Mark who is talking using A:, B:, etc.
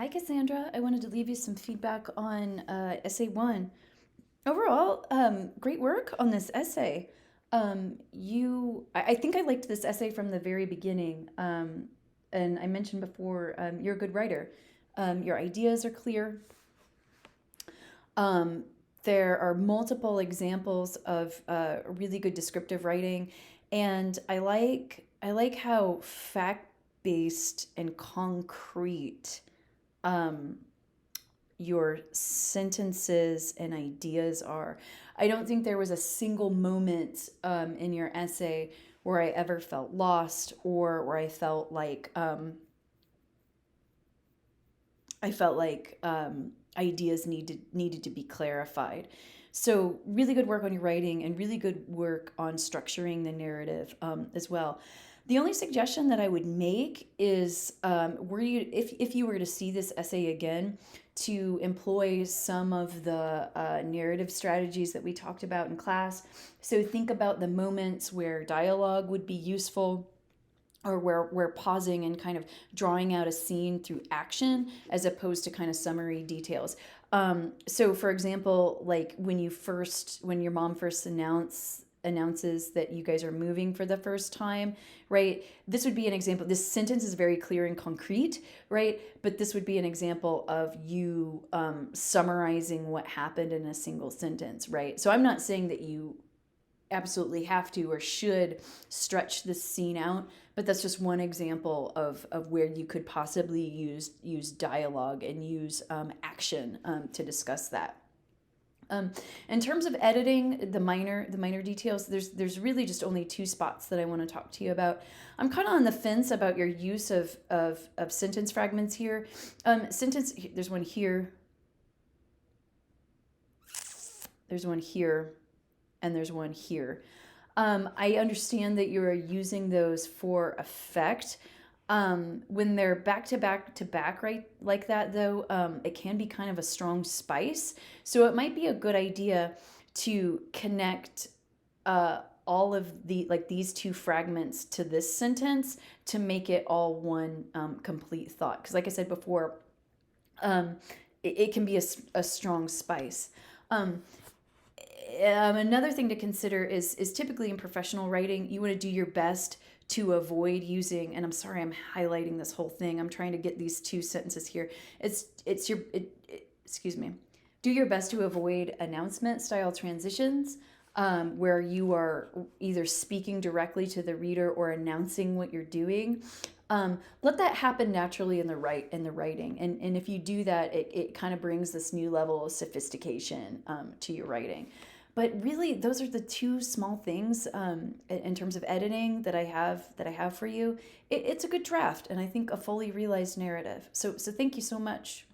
A: Hi, Cassandra. I wanted to leave you some feedback on essay one. Overall, great work on this essay. I think I liked this essay from the very beginning. And I mentioned before, you're a good writer. Your ideas are clear. Um, there are multiple examples of really good descriptive writing, and I like how fact based and concrete um, your sentences and ideas are. I don't think there was a single moment in your essay where I ever felt lost or where I felt like ideas needed to be clarified. So really good work on your writing and really good work on structuring the narrative as well. The only suggestion that I would make is, were you if you were to see this essay again, to employ some of the narrative strategies that we talked about in class. So think about the moments where dialogue would be useful, or where pausing and kind of drawing out a scene through action as opposed to kind of summary details. So for example, like when your mom first announces that you guys are moving for the first time, right? This would be an example. This sentence is very clear and concrete, right? But this would be an example of you summarizing what happened in a single sentence, right? So I'm not saying that you absolutely have to or should stretch this scene out, but that's just one example of where you could possibly use dialogue and use action to discuss that. Um, in terms of editing, the minor details, there's really just only two spots that I want to talk to you about. I'm kind of on the fence about your use of sentence fragments here. There's one here, there's one here, and there's one here. I understand that you're using those for effect. When they're back to back to back, right, like that, though, it can be kind of a strong spice. So it might be a good idea to connect all of these two fragments to this sentence to make it all one complete thought. Because, like I said before, um, it can be a strong spice. Um, Another thing to consider is typically in professional writing, you want to do your best to avoid using, and I'm sorry, I'm highlighting this whole thing. I'm trying to get these two sentences here. Excuse me. Do your best to avoid announcement style transitions, where you are either speaking directly to the reader or announcing what you're doing. Let that happen naturally in the writing, and if you do that, it kind of brings this new level of sophistication to your writing. But really, those are the two small things in terms of editing that I have for you. It's a good draft, and I think a fully realized narrative. So thank you so much.